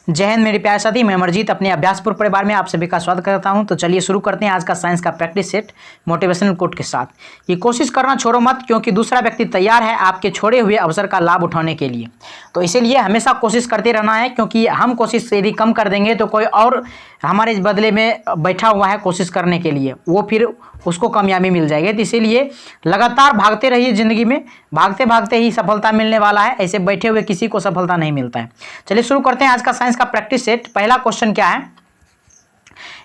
जय हिंद मेरे प्यारे साथी, मैं अमरजीत अपने अभ्यासपुर परिवार में आप सभी का स्वागत करता हूं। तो चलिए शुरू करते हैं आज का साइंस का प्रैक्टिस सेट मोटिवेशनल कोट के साथ। ये कोशिश करना छोड़ो मत, क्योंकि दूसरा व्यक्ति तैयार है आपके छोड़े हुए अवसर का लाभ उठाने के लिए। तो इसीलिए हमेशा कोशिश करते रहना है, क्योंकि हम कोशिश यदि कम कर देंगे तो कोई और हमारे बदले में बैठा हुआ है कोशिश करने के लिए, वो फिर उसको कामयाबी मिल जाएगी। तो इसीलिए लगातार भागते रहिए, ज़िंदगी में भागते भागते ही सफलता मिलने वाला है, ऐसे बैठे हुए किसी को सफलता नहीं मिलता है। चलिए शुरू करते हैं आज का साइंस का प्रैक्टिस सेट। पहला क्वेश्चन क्या है,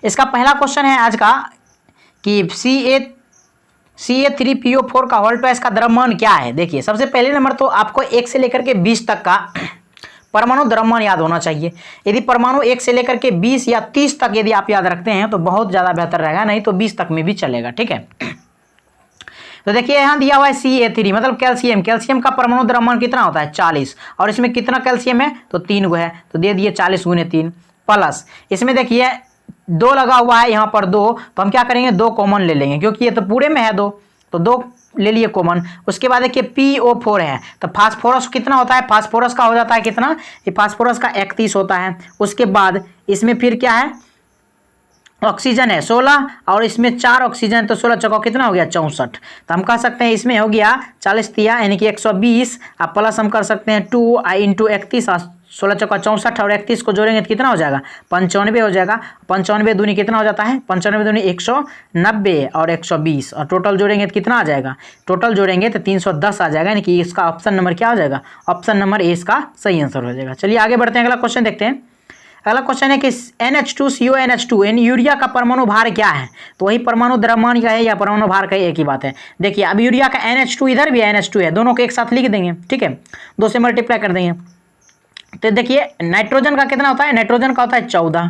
इसका पहला क्वेश्चन है आज का कि CA3PO4 का होल ट्वाइस का द्रव्यमान क्या है। देखिए सबसे पहले नंबर तो आपको 1 से लेकर के 20 तक का परमाणु द्रव्यमान याद होना चाहिए। यदि परमाणु 1 से लेकर के 20 या 30 तक यदि आप याद रखते हैं तो बहुत ज़्यादा बेहतर रहेगा, नहीं तो 20 तक में भी चलेगा। ठीक है, तो देखिए यहाँ दिया हुआ है CA3 मतलब कैल्शियम। कैल्शियम का परमाणु द्रव्यमान कितना होता है 40, और इसमें कितना कैल्शियम है तो 3 गो है, तो दे दिए 40 गुने 3 प्लस इसमें देखिए 2 लगा हुआ है यहाँ पर 2, तो हम क्या करेंगे 2 कॉमन ले लेंगे, क्योंकि ये तो पूरे में है 2, तो 2 ले लिए कॉमन। उसके बाद देखिए PO4 है, तो फास्फोरस कितना होता है, फास्फोरस का हो जाता है कितना, ये फास्फोरस का 31 होता है। उसके बाद इसमें फिर क्या है, ऑक्सीजन है 16, और इसमें 4 ऑक्सीजन, तो 16 चौका कितना हो गया 64। तो हम कह सकते हैं इसमें हो गया 40 तिया यानी कि 120, अब प्लस हम कर सकते हैं 2 इंटू 31, 16 चौका 64 और 31 को जोड़ेंगे तो कितना हो जाएगा 95 हो जाएगा। 95 दूनी कितना हो जाता है, 95 दूनी 190 और 120, और टोटल जोड़ेंगे तो कितना आ जाएगा, टोटल जोड़ेंगे तो 310 आ जाएगा, यानी कि इसका ऑप्शन नंबर क्या हो जाएगा, ऑप्शन नंबर ए इसका सही आंसर हो जाएगा। चलिए आगे बढ़ते हैं, अगला क्वेश्चन देखते हैं। अगला क्वेश्चन है कि NH2CONH2 यानी यूरिया का परमाणु भार क्या है। तो वही परमाणु द्रव्यमान का है या परमाणु भार का एक ही बात है। देखिए अब यूरिया का NH2 इधर भी NH2 है, दोनों को एक साथ लिख देंगे। ठीक है, 2 से मल्टीप्लाई कर देंगे। तो देखिए नाइट्रोजन का कितना होता है, नाइट्रोजन का होता है 14,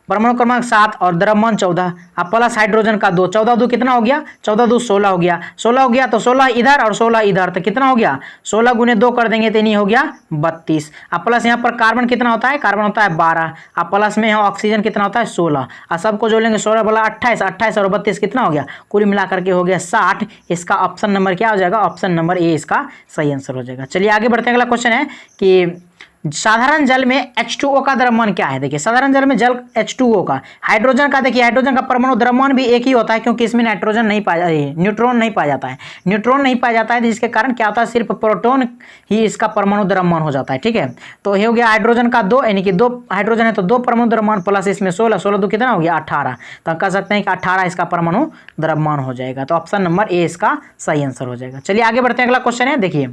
परमाणु क्रमांक 7 और द्रव्यमान 14, अब प्लस हाइड्रोजन का 2, 14 2 कितना हो गया, 14 2 16 हो गया, 16 हो गया तो 16 इधर और 16 इधर, तो कितना हो गया 16 गुने 2 कर देंगे तो नहीं हो गया 32। अब प्लस यहाँ पर कार्बन कितना होता है, कार्बन होता है 12, अब प्लस में यहाँ ऑक्सीजन कितना होता है 16, और सबको जोड़ेंगे 16 बोला 28, 28 और 32 कितना हो गया, कुल मिलाकर के हो गया 60। इसका ऑप्शन नंबर क्या हो जाएगा, ऑप्शन नंबर ए इसका सही आंसर हो जाएगा। चलिए आगे बढ़ते हैं, अगला क्वेश्चन है कि साधारण जल में H2O का द्रव्यमान क्या है। देखिए साधारण जल में जल H2O का, हाइड्रोजन का देखिए हाइड्रोजन का परमाणु द्रव्यमान भी एक ही होता है, क्योंकि इसमें नाइट्रोजन नहीं पाया, न्यूट्रॉन नहीं पाया जाता है, न्यूट्रॉन नहीं पाया जाता है, जिसके कारण क्या होता है सिर्फ प्रोटॉन ही इसका परमाणु द्रव्यमान हो जाता है। ठीक है, तो ये हो गया हाइड्रोजन का 2, यानी कि 2 हाइड्रोजन है तो 2 परमाणु द्रव्यमान प्लस इसमें 16, 16 2 कितना हो गया 18, तो हम कह सकते हैं कि 18 इसका परमाणु द्रव्यमान हो जाएगा। तो ऑप्शन नंबर ए इसका सही आंसर हो जाएगा। चलिए आगे बढ़ते हैं, अगला क्वेश्चन है। देखिए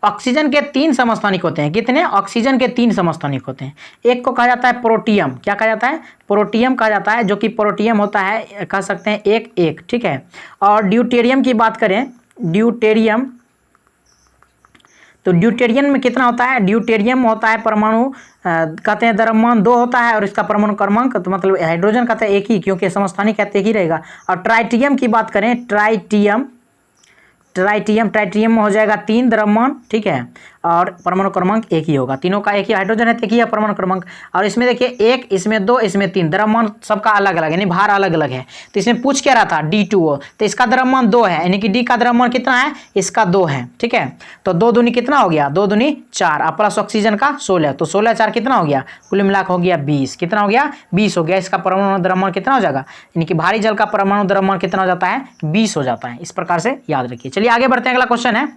ऑक्सीजन के 3 समस्थानिक होते हैं, कितने, ऑक्सीजन के 3 समस्थानिक होते हैं। एक को कहा जाता है प्रोटियम, क्या कहा जाता है, प्रोटियम कहा जाता है, जो कि प्रोटियम होता है कह सकते हैं 1 ठीक है। और ड्यूटेरियम की बात करें, ड्यूटेरियम, तो ड्यूटेरियम में कितना होता है, ड्यूटेरियम होता है परमाणु कहते हैं द्रव्यमान 2 होता है, और इसका परमाणु क्रमांक तो मतलब हाइड्रोजन कहते हैं 1 ही, क्योंकि समस्थानिक कहते एक ही रहेगा। और ट्राइटियम की बात करें, ट्राइटियम में हो जाएगा 3 द्रव्यमान, ठीक है, और परमाणु क्रमांक 1 ही होगा, तीनों का एक ही, हाइड्रोजन है तो एक ही है परमाणु क्रमांक। और इसमें देखिए 1, इसमें 2, इसमें 3, द्रव्यमान सबका अलग अलग यानी भार अलग अलग है। तो इसमें पूछ क्या रहा था D2O, तो इसका द्रव्यमान 2 है, यानी कि D का द्रव्यमान कितना है, इसका 2 है। ठीक है, तो 2 दूनी कितना हो गया, 2 दूनी 4, और प्लस ऑक्सीजन का 16, तो 16 4 कितना हो गया, कुल मिलाकर हो गया 20, कितना हो गया 20 हो गया। इसका परमाणु द्रव्यमान कितना हो जाएगा, यानी कि भारी जल का परमाणु द्रव्यमान कितना हो जाता है 20 हो जाता है। इस प्रकार से याद रखिए। चलिए आगे बढ़ते हैं, अगला क्वेश्चन है।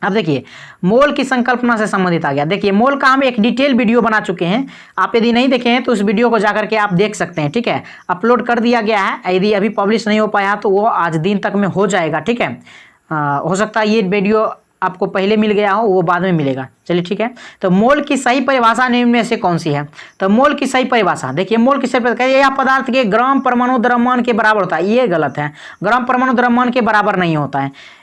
अब देखिए मोल की संकल्पना से संबंधित आ गया। देखिए मोल का हम एक डिटेल वीडियो बना चुके हैं, आप यदि नहीं देखे हैं तो उस वीडियो को जाकर के आप देख सकते हैं। ठीक है, अपलोड कर दिया गया है, यदि अभी पब्लिश नहीं हो पाया तो वो आज दिन तक में हो जाएगा। ठीक है, हो सकता है ये वीडियो आपको पहले मिल गया हो, वो बाद में मिलेगा। चलिए ठीक है, तो मोल की सही परिभाषा निम्न में से कौन सी है। तो मोल की सही परिभाषा देखिए, मोल की सही परिभाषा, यह पदार्थ के ग्राम परमाणु द्रव्यमान के बराबर होता है, ये गलत है, ग्राम परमाणु द्रव्यमान के बराबर नहीं होता है।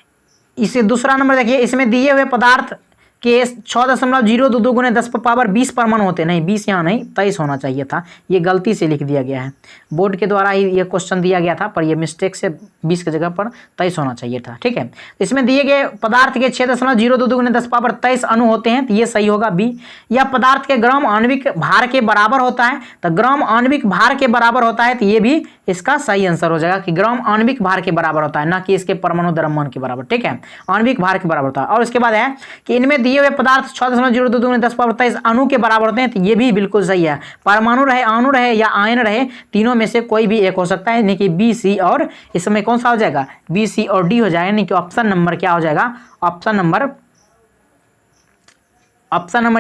इसे दूसरा नंबर देखिए, इसमें दिए हुए पदार्थ के 6.022 गुने 10⁻20 परमाणु होते, नहीं 20 यहाँ नहीं 23 होना चाहिए था, ये गलती से लिख दिया गया है, बोर्ड के द्वारा ही ये क्वेश्चन दिया गया था, पर ये मिस्टेक से 20 की जगह पर 23 होना चाहिए था। ठीक है, इसमें दिए गए पदार्थ के 6.022 गुने 10⁻23 अणु होते हैं, तो ये सही होगा बी। या पदार्थ के ग्राम आणविक भार के बराबर होता है, तो ग्राम आणविक भार के बराबर होता है, तो ये भी इसका सही आंसर हो जाएगा कि ग्राम आणविक भार के बराबर होता है, ना कि इसके परमाणु द्रव्यमान के बराबर। ठीक है, आणविक भार के बराबर होता है। और उसके बाद है कि इनमें दिए हुए पदार्थ 6.02 × 10⁻23 अणु के बराबर होते हैं, तो ये भी बिल्कुल सही है। परमाणु रहे, अणु रहे या आयन रहे, तीनों में से कोई भी एक हो सकता है, यानी कि बी, सी और इसमें कौन सा हो जाएगा, बी, सी और डी हो जाएगा, यानी कि ऑप्शन नंबर क्या हो जाएगा, ऑप्शन नंबर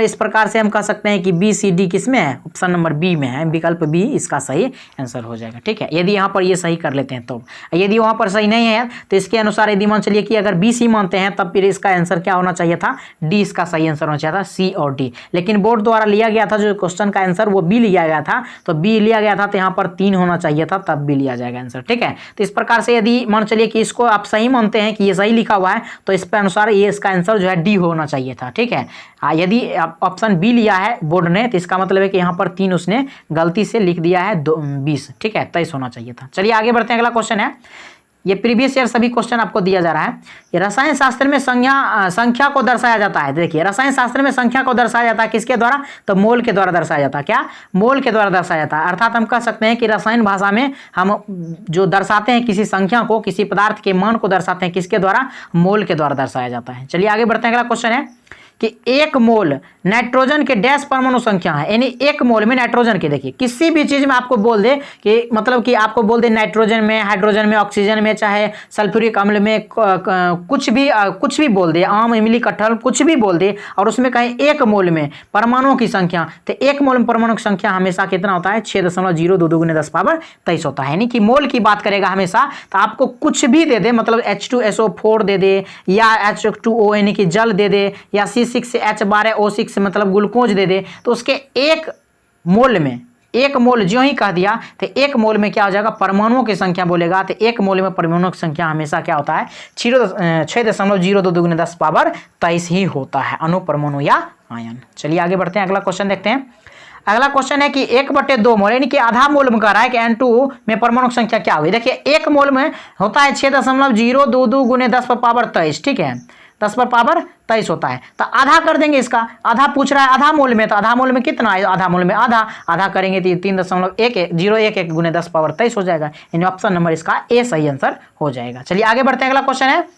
इस प्रकार से हम कह सकते हैं कि बी सी डी किस में है, ऑप्शन नंबर बी में है, विकल्प बी इसका सही आंसर हो जाएगा। ठीक है, यदि यहाँ पर ये सही कर लेते हैं तो, यदि वहाँ पर सही नहीं है तो इसके अनुसार यदि मान चलिए कि अगर बी सी मानते हैं तब फिर इसका आंसर क्या होना चाहिए था, डी इसका सही आंसर होना चाहिए था, सी और डी। लेकिन बोर्ड द्वारा लिया गया था जो क्वेश्चन का आंसर वो बी लिया गया था, तो बी लिया गया था तो यहाँ पर 3 होना चाहिए था, तब बी लिया जाएगा आंसर। ठीक है, तो इस प्रकार से यदि मान चलिए कि इसको आप सही मानते हैं कि ये सही लिखा हुआ है, तो इस पर अनुसार ये इसका आंसर जो है डी होना चाहिए था। ठीक है, यदि ऑप्शन बी लिया है बोर्ड ने तो इसका मतलब है कि यहाँ पर 3 उसने गलती से लिख दिया है, 20। ठीक है, 23 होना चाहिए था। चलिए आगे बढ़ते हैं, अगला क्वेश्चन है, ये प्रीवियस ईयर सभी क्वेश्चन आपको दिया जा रहा है। ये रसायन शास्त्र में संख्या को दर्शाया जाता है। देखिए रसायन शास्त्र में संख्या को दर्शाया जाता है किसके द्वारा, तो मोल के द्वारा दर्शाया जाता है। क्या, मोल के द्वारा दर्शाया जाता है। अर्थात हम कह सकते हैं कि रसायन भाषा में हम जो दर्शाते हैं किसी संख्या को, किसी पदार्थ के मान को दर्शाते हैं किसके द्वारा, मोल के द्वारा दर्शाया जाता है। चलिए आगे बढ़ते हैं, अगला क्वेश्चन है कि 1 मोल नाइट्रोजन के डैश परमाणु संख्या है, यानी 1 मोल में नाइट्रोजन के, देखिए किसी भी चीज में आपको बोल दे कि मतलब कि आपको बोल दे नाइट्रोजन में, हाइड्रोजन में, ऑक्सीजन में, चाहे सल्फ्यूरिक अम्ल में, कुछ भी बोल दे, आम, इमली, कटहल कुछ भी बोल दे, और उसमें कहे 1 मोल में परमाणुओं की संख्या, तो 1 मोल में परमाणु की संख्या हमेशा कितना होता है, 6.022 × 10⁻23 होता है। यानी कि मोल की बात करेगा हमेशा, तो आपको कुछ भी दे दे, मतलब H2SO4 दे दे, या H2O यानी कि जल दे दे, या C6H12O6 मतलब ग्लूकोज दे दे, तो उसके 1 मोल में, 1 मोल जो ही कह दिया तो 1 मोल में क्या हो जाएगा, परमाणुओं की संख्या बोलेगा, तो 1 मोल में परमाणुओं की संख्या हमेशा क्या होता है, 6.022 × 10⁻23 ही होता है, अणु, परमाणु या आयन। चलिए आगे बढ़ते हैं, अगला क्वेश्चन देखते हैं। अगला क्वेश्चन है कि 1/2 मोल यानी कि आधा मोल में कह रहा है कि N2 में परमाणु की संख्या क्या हुई। देखिए 1 मोल में होता है 6.022 × 10⁻23। ठीक है, 10⁻23 होता है, तो आधा कर देंगे इसका, आधा पूछ रहा है आधा मोल में, तो आधा मोल में कितना है, आधा मोल में आधा करेंगे तो 3.011 × 10⁻23 हो जाएगा, यानी ऑप्शन नंबर इसका ए सही आंसर हो जाएगा। चलिए आगे बढ़ते हैं, अगला क्वेश्चन है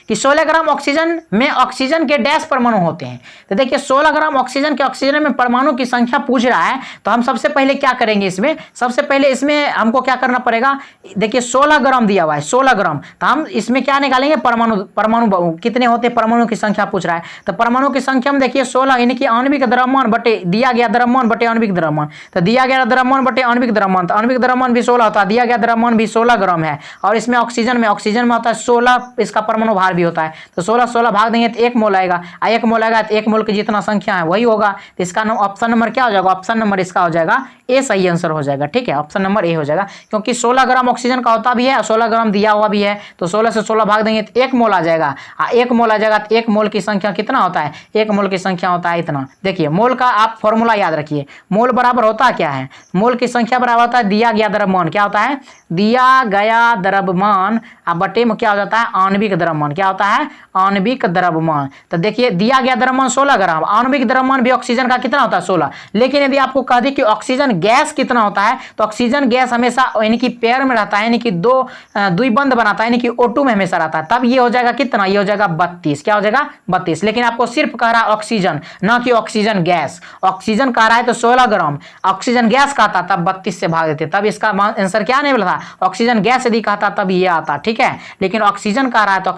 कि 16 ग्राम ऑक्सीजन में ऑक्सीजन के डैश परमाणु होते हैं। तो देखिए 16 ग्राम ऑक्सीजन में परमाणु की संख्या पूछ रहा है, तो हम सबसे पहले क्या करेंगे, इसमें सबसे पहले इसमें हमको क्या करना पड़ेगा, देखिए 16 ग्राम दिया हुआ है, 16 ग्राम, तो हम इसमें क्या निकालेंगे, परमाणु कितने होते हैं, परमाणु की संख्या पूछ रहा है, तो परमाणु की संख्या में देखिए 16 यानी कि आणविक द्रव्यमान बटे दिया गया द्रव्यमान बटे आणविक द्रव्यमान, तो दिया गया द्रव्यमान बटे आणविक द्रव्यमान, तो आणविक द्रव्यमान भी 16 होता है, दिया गया द्रव्यमान भी 16 ग्राम है, और इसमें ऑक्सीजन में होता है 16, इसका परमाणु भार भी होता है, तो 16 भाग देंगे तो 1 मोल आएगा, 1 मोल आएगा तो 1 मोल की जितना संख्या है वही होगा, तो इसका ऑप्शन नंबर क्या हो जाएगा, ऑप्शन नंबर इसका हो जाएगा ए सही आंसर हो जाएगा। ठीक है, ऑप्शन नंबर ए हो जाएगा, क्योंकि 16 ग्राम ऑक्सीजन का होता भी है और 16 ग्राम दिया हुआ भी है, तो 16 से 16 भाग देंगे तो 1 मोल आ जाएगा, 1 मोल आ जाएगा तो 1 मोल की संख्या कितना होता है, 1 मोल की संख्या होता है इतना। देखिए मोल का आप फॉर्मूला याद रखिए, मोल बराबर होता क्या है, मोल की संख्या बराबर होता है दिया गया द्रव्यमान, क्या होता है, दिया गया द्रव्यमान, बटे में क्या हो जाता है, आणविक द्रव्यमान, क्या होता है, आणविक द्रव्यमान। तो देखिए दिया गया द्रव्यमान 16 ग्राम, आणविक द्रव्यमान भी ऑक्सीजन का कितना होता है 16, लेकिन यदि आपको कह दी कि ऑक्सीजन गैस कितना होता है, तो ऑक्सीजन गैस हमेशा यानी कि पेयर में रहता है, यानी कि द्विबंध बनाता है, यानी कि O2 में हमेशा रहता है, तब ये हो जाएगा कितना, ये हो जाएगा 32, क्या हो जाएगा 32, लेकिन आपको सिर्फ कह रहा है ऑक्सीजन, ना कि ऑक्सीजन गैस, ऑक्सीजन कह रहा है तो 16 ग्राम, ऑक्सीजन गैस कहता तब 32 से भाग देते, तब इसका आंसर क्या नहीं मिला था, ऑक्सीजन गैस यदि कहता तब ये आता। ठीक है, लेकिन ऑक्सीजन कह रहा है तो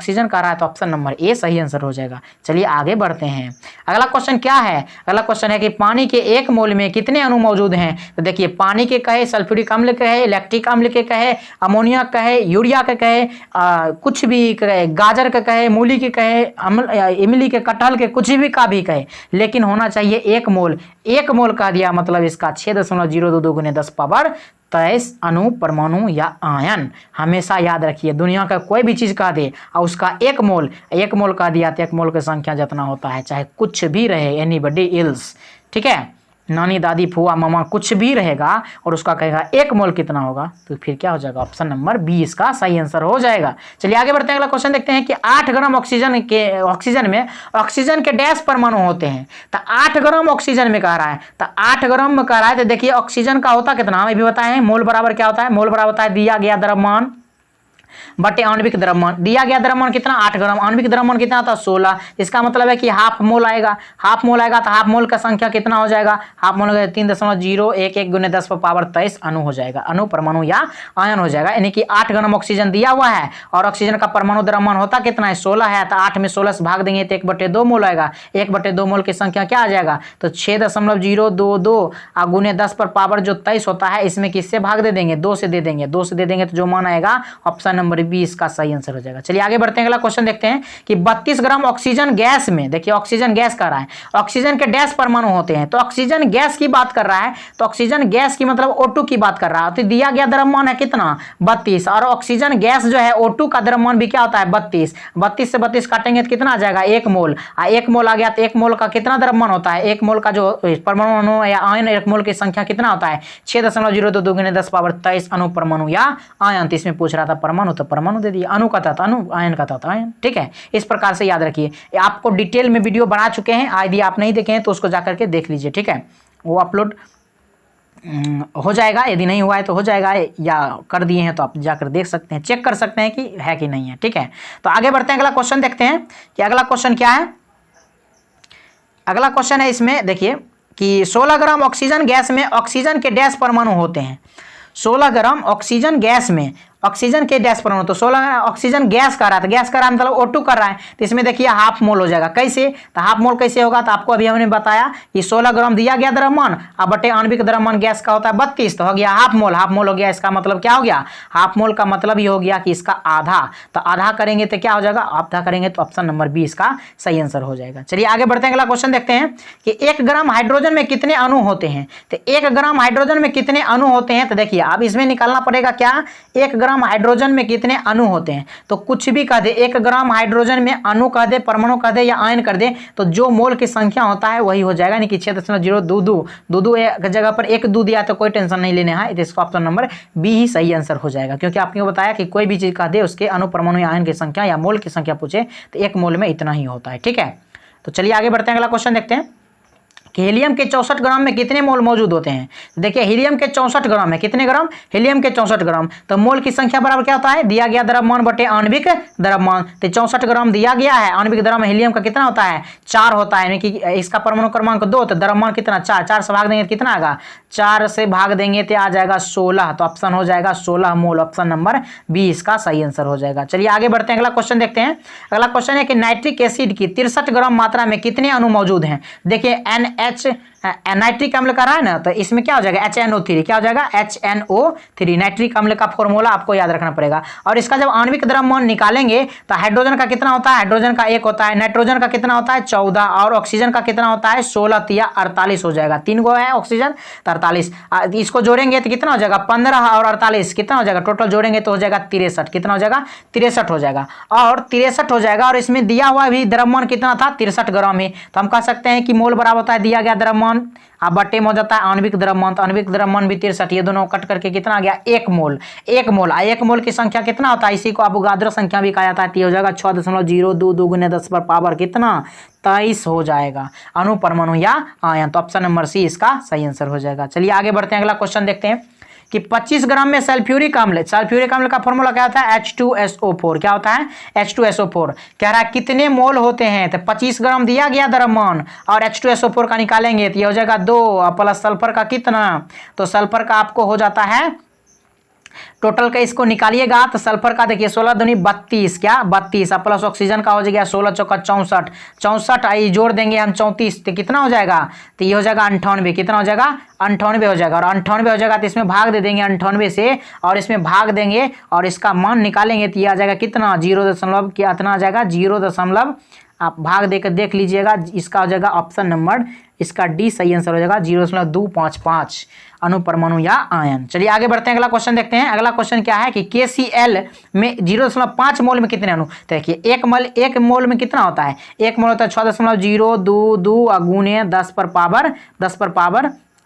ऑप्शन नंबर ए सही आंसर हो जाएगा। चलिए आगे बढ़ते हैं, अगला क्वेश्चन क्या है, अगला क्वेश्चन है कि पानी के 1 मोल में कितने अणु मौजूद हैं। तो देखिए पानी के कहे, सल्फ्यूरिक अम्ल के कहे, लैक्टिक अम्ल के कहे, अमोनिया कहे, यूरिया के कहे, कुछ भी कहे, गाजर के कहे, मूली के कहे, इमली के, कटहल के, कुछ भी का भी कहे, लेकिन होना चाहिए 1 मोल। 1 मोल कह दिया मतलब इसका 6.022 × 10⁻23 अणु, परमाणु या आयन। हमेशा याद रखिए दुनिया का कोई भी चीज कह दे और उसका 1 मोल कह दिया तो 1 मोल की संख्या जितना होता है, चाहे कुछ भी रहे, एनीबॉडी एल्स, ठीक है, नानी, दादी, फुआ, मामा, कुछ भी रहेगा और उसका कहेगा 1 मोल कितना होगा, तो फिर क्या हो जाएगा, ऑप्शन नंबर बी इसका सही आंसर हो जाएगा। चलिए आगे बढ़ते हैं, अगला क्वेश्चन देखते हैं कि 8 ग्राम ऑक्सीजन में ऑक्सीजन के डैश परमाणु होते हैं। तो 8 ग्राम ऑक्सीजन में कह रहा है, तो 8 ग्राम में कह रहा है, तो देखिए ऑक्सीजन का होता कितना, हमें भी बताए हैं, मोल बराबर क्या होता है, मोल बराबर होता है दिया गया द्रव्यमान बटे आणविक द्रव्यमान, दिया गया द्रव्यमान कितना 8 ग्राम, आणविक द्रव्यमान कितना था 16, इसका मतलब है कि हाफ मोल आएगा, हाफ मोल आएगा तो हाफ मोल का संख्या कितना हो जाएगा, हाफ मोल 3.011 × 10⁻23 अणु हो जाएगा, अणु परमाणु या आयन हो जाएगा। यानी कि 8 ग्राम ऑक्सीजन दिया हुआ है और ऑक्सीजन का परमाणु द्रव्यमान होता कितना है 16 है, तो 8 में 16 से भाग देंगे तो 1/2 मोल आएगा, 1/2 मोल की संख्या क्या आ जाएगा, तो 6.022 गुने 10⁻23 होता है, इसमें किससे भाग दे देंगे 2 से दे देंगे, 2 से दे देंगे तो जो मान आएगा ऑप्शन नंबर बी इसका सही आंसर हो जाएगा। चलिए आगे बढ़ते हैं, अगला क्वेश्चन देखते हैं कि 32 ग्राम ऑक्सीजन गैस में, देखिए ऑक्सीजन गैस कर रहा है, ऑक्सीजन के डैश परमाणु होते हैं, तो ऑक्सीजन गैस की बात कर रहा है, तो ऑक्सीजन गैस की मतलब O2 की बात कर रहा है, तो दिया गया द्रव्यमान है कितना 32 और ऑक्सीजन गैस जो है O2 का द्रव्यमान भी क्या होता है 32, 32 से 32 काटेंगे तो कितना आ जाएगा 1 मोल, 1 मोल आ गया तो 1 मोल का कितना द्रव्यमान होता है, 1 मोल का जो परमाणु अणु या आयन 1 मोल की संख्या कितना होता है 6.022 × 10⁻23 अणु परमाणु या आयन। तो इसमें पूछ रहा था परमाणु तो परमाणु दे दिया, अणु का था अणु, आयन का था आयन। ठीक है, इस प्रकार से याद रखिए, आपको डिटेल में वीडियो बना चुके हैं, यदि आप नहीं देखे हैं तो उसको जाकर के देख लीजिए। ठीक है, वो अपलोड हो जाएगा, यदि नहीं हुआ है तो हो जाएगा, या कर दिए हैं तो आप जाकर देख सकते हैं, चेक कर सकते हैं कि है कि नहीं है। ठीक है, तो आगे बढ़ते हैं, अगला क्वेश्चन देखते हैं कि अगला क्वेश्चन क्या है। अगला क्वेश्चन है इसमें देखिए कि 16 ग्राम ऑक्सीजन गैस में ऑक्सीजन के डैश परमाणु होते हैं, 16 ग्राम ऑक्सीजन गैस में ऑक्सीजन के डैश परमाणु, तो 16 ऑक्सीजन गैस कर रहा है, तो गैस कर रहा है मतलब O2 कर रहा है, तो इसमें देखिए हाफ मोल हो जाएगा, कैसे, तो हाफ मोल कैसे होगा, तो आपको अभी हमने बताया कि 16 ग्राम दिया गया द्रव्यमान अब बटे आणविक द्रव्यमान गैस का होता है 32, तो हो गया हाफ मोल, हाफ मोल हो गया, इसका मतलब क्या हो गया, हाफ मोल का मतलब ये हो गया कि इसका आधा, तो आधा करेंगे तो क्या हो जाएगा, आधा करेंगे तो ऑप्शन नंबर बी इसका सही आंसर हो जाएगा। चलिए आगे बढ़ते हैं, अगला क्वेश्चन देखते हैं कि 1 ग्राम हाइड्रोजन में कितने अणु होते हैं, तो 1 ग्राम हाइड्रोजन में कितने अणु होते हैं, तो देखिए अब इसमें निकालना पड़ेगा क्या, 1 ग्राम हाइड्रोजन में कितने अणु होते हैं, तो कुछ भी कह दे, 1 ग्राम हाइड्रोजन में अणु कह दे, परमाणु कह दे या आयन कर दे, तो जो मोल की संख्या होता है वही हो जाएगा, यानी कि 6.022 एक जगह पर 1 2 दिया तो कोई टेंशन नहीं लेने है, इसका ऑप्शन नंबर बी ही सही आंसर हो जाएगा, क्योंकि आपने बताया कि कोई भी चीज कह दे उसके अणु परमाणु या आयन की संख्या या मोल की संख्या पूछे तो 1 मोल में इतना ही होता है। ठीक है, तो चलिए आगे बढ़ते हैं, अगला क्वेश्चन देखते हैं कि हीलियम के 64 ग्राम में कितने मोल मौजूद होते हैं। देखिए हीलियम के 64 ग्राम में कितने ग्राम, हीलियम के 64 ग्राम, तो मोल की संख्या बराबर क्या होता है, दिया गया द्रव्यमान बटे आणविक द्रव्यमान, तो 64 ग्राम दिया गया है, आणविक द्रव्यमान हीलियम का कितना होता है 4 होता है, यानी कि इसका परमाणु क्रमांक 2, तो द्रव्यमान कितना 4, 4 से भाग देंगे तो कितना आएगा, 4 से भाग देंगे तो आ जाएगा 16, तो ऑप्शन हो जाएगा 16 मोल, ऑप्शन नंबर बी इसका सही आंसर हो जाएगा। चलिए आगे बढ़ते हैं, अगला क्वेश्चन देखते हैं। अगला क्वेश्चन है कि नाइट्रिक एसिड की 63 ग्राम मात्रा में कितने अणु मौजूद हैं। देखिए NH नाइट्रिक अम्ल का रहा है ना, तो इसमें क्या हो जाएगा HNO3, क्या हो जाएगा HNO3, नाइट्रिक अम्ल का फॉर्मूला आपको याद रखना पड़ेगा। और इसका जब आणविक द्रव्यमान निकालेंगे तो हाइड्रोजन का कितना होता है, हाइड्रोजन का 1 होता है, नाइट्रोजन का कितना होता है 14 और ऑक्सीजन का कितना होता है 16 या 48 हो जाएगा, 3 गो है ऑक्सीजन तो 48, इसको जोड़ेंगे तो कितना हो जाएगा 15 और 48 कितना हो जाएगा, टोटल जोड़ेंगे तो हो जाएगा 63, कितना हो जाएगा 63 हो जाएगा, और 63 हो जाएगा, और इसमें दिया हुआ भी द्रव्यमान कितना था 63 ग्राम में, तो हम कह सकते हैं कि मोल बराबर होता है दिया गया द्रव्यमान अब बट्टे में हो जाता है आणविक द्रव्यमान, तो आणविक द्रव्यमान भी 63, ये दोनों कट करके कितना आ गया 1 मोल, 1 मोल, 1 मोल की संख्या कितना होता है, इसी को अवोगाद्रो संख्या भी कहा जाता है, तो ये हो जाएगा 6.022 गुने 10 पर पावर कितना 23 हो जाएगा, अणु परमाणु या आयन, तो ऑप्शन नंबर सी इसका सही आंसर हो जाएगा। चलिए आगे बढ़ते हैं, अगला क्वेश्चन देखते हैं कि 25 ग्राम में सल्फ्यूरिक अम्ल का फॉर्मूला क्या होता है H2SO4, क्या होता है H2SO4, कह रहा है कितने मोल होते हैं, तो 25 ग्राम दिया गया द्रव्यमान और H2SO4 का निकालेंगे तो ये हो जाएगा 2 प्लस सल्फर का कितना, तो सल्फर का आपको हो जाता है टोटल का, इसको निकालिएगा तो सल्फर का देखिए 16 दूनी 32, क्या 32 प्लस ऑक्सीजन का हो जाएगा 16 चौका 64, 64 आई जोड़ देंगे हम 34, तो कितना हो जाएगा, तो ये हो जाएगा 98, कितना हो जाएगा 98 हो जाएगा, और 98 हो जाएगा तो इसमें भाग दे देंगे 98 से, और इसमें भाग देंगे और इसका मान निकालेंगे तो ये आ जाएगा कितना 0. कितना आ जाएगा 0. आप भाग देकर देख लीजिएगा, इसका हो जाएगा ऑप्शन नंबर इसका डी सही आंसर हो जाएगा 0.255 अणु परमाणु या आयन। चलिए आगे बढ़ते हैं, अगला क्वेश्चन देखते हैं। अगला क्वेश्चन क्या है कि KCl में 0.5 मोल में कितने अणु, देखिए 1 मोल में कितना होता है, 1 मोल होता है 6.022 गुने 10 पर पावर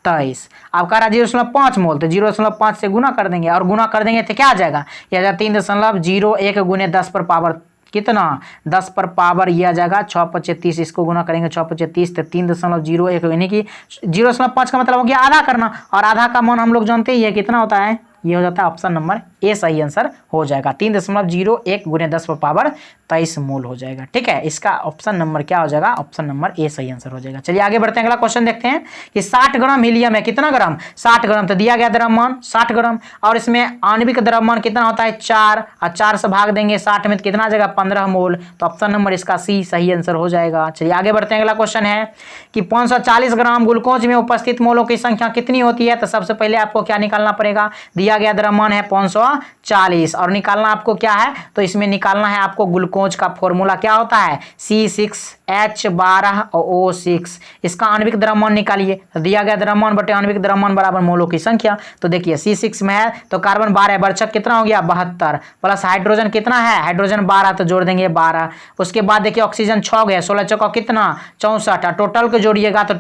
23, आप कह रहा है 0.5 मोल, तो 0.5 से गुना कर देंगे, और गुना कर देंगे तो क्या आ जाएगा, यह आ जाएगा 3.01 गुने 10 पर पावर कितना 10 पर पावर, यह आ जाएगा 6×35, इसको गुना करेंगे 6×35 तो 3.01, यानी कि 0.5 का मतलब हो गया आधा करना, और आधा का मान हम लोग जानते ही है कितना होता है ये हो जाता है ऑप्शन नंबर ए सही आंसर हो जाएगा। 3.01 गुने 10 पर पावर 23 मोल हो जाएगा। ठीक है, इसका ऑप्शन नंबर क्या हो जाएगा, ऑप्शन नंबर ए सही आंसर हो जाएगा। चलिए आगे बढ़ते हैं, अगला क्वेश्चन देखते हैं कि 60 ग्राम हीलियम है, कितना ग्राम, 60 ग्राम, तो दिया गया द्रव्यमान 60 ग्राम, और इसमें आणविक द्रव्यमान कितना होता है 4, और 4 से भाग देंगे 60 में तो कितना आ जाएगा 15 मोल, तो ऑप्शन नंबर इसका सी सही आंसर हो जाएगा। चलिए आगे बढ़ते हैं, अगला क्वेश्चन है कि 540 ग्राम ग्लूकोज में उपस्थित मोलों की संख्या कितनी होती है, तो सबसे पहले आपको क्या निकालना पड़ेगा, दिया गया द्रव्यमान है 540 और निकालना आपको क्या है, तो इसमें निकालना है आपको ग्लूकोज का फॉर्मूला क्या होता है C6H12O6, इसका आणविक द्रव्यमान निकालिए, तो दिया गया द्रव्यमान बटे आणविक द्रव्यमान बराबर मोलों की संख्या, तो देखिए C6 में है तो कार्बन 12, बर्चक कितना हो गया 72, प्लस हाइड्रोजन कितना है, हाइड्रोजन 12 तो जोड़ देंगे 12, उसके बाद देखिए ऑक्सीजन 6 गया, 16 चौका कितना 64, टोटल को जोड़िएगा तो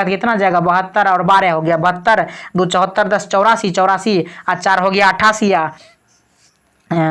कितना जाएगा 72 और 12 हो गया 72, 2 74 10 84 84 और 4 हो गया 88,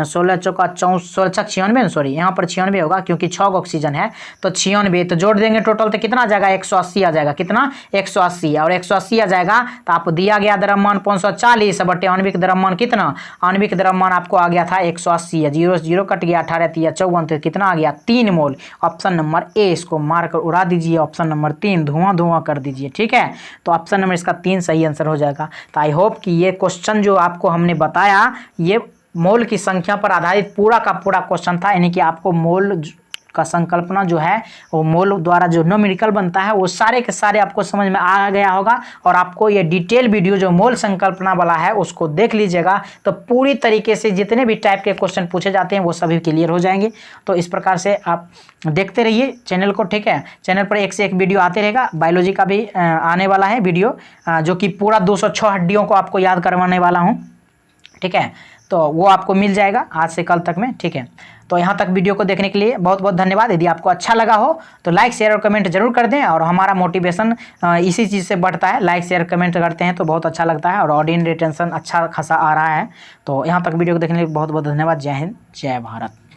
16 चौका 16 96, सॉरी यहाँ पर 96 होगा क्योंकि 6 ऑक्सीजन है तो 96, तो जोड़ देंगे टोटल तो कितना आ जाएगा 180 आ जाएगा, कितना 180, और 180 आ जाएगा तो आपको दिया गया द्रव्यमान 540 बटे आणविक द्रव्यमान कितना, आणविक द्रव्यमान आपको आ गया था 180, 0 0 कट गया 18 3 54, तो कितना आ गया 3 मोल, ऑप्शन नंबर ए इसको मार कर उड़ा दीजिए, ऑप्शन नंबर 3 धुआं कर दीजिए। ठीक है, तो ऑप्शन नंबर इसका 3 सही आंसर हो जाएगा। तो आई होप कि ये क्वेश्चन जो आपको हमने बताया ये मोल की संख्या पर आधारित पूरा का पूरा क्वेश्चन था, यानी कि आपको मोल का संकल्पना जो है वो मोल द्वारा जो न्यूमेरिकल बनता है वो सारे के सारे आपको समझ में आ गया होगा, और आपको ये डिटेल वीडियो जो मोल संकल्पना वाला है उसको देख लीजिएगा तो पूरी तरीके से जितने भी टाइप के क्वेश्चन पूछे जाते हैं वो सभी क्लियर हो जाएंगे। तो इस प्रकार से आप देखते रहिए चैनल को। ठीक है, चैनल पर एक से एक वीडियो आते रहेगा, बायोलॉजी का भी आने वाला है वीडियो जो कि पूरा 206 हड्डियों को आपको याद करवाने वाला हूँ। ठीक है, तो वो आपको मिल जाएगा आज से कल तक में। ठीक है, तो यहाँ तक वीडियो को देखने के लिए बहुत बहुत धन्यवाद। यदि आपको अच्छा लगा हो तो लाइक शेयर और कमेंट जरूर कर दें, और हमारा मोटिवेशन इसी चीज़ से बढ़ता है, लाइक शेयर कमेंट करते हैं तो बहुत अच्छा लगता है, और ऑडियंस रिटेंशन अच्छा खासा आ रहा है। तो यहाँ तक वीडियो को देखने के लिए बहुत बहुत धन्यवाद। जय हिंद, जय भारत।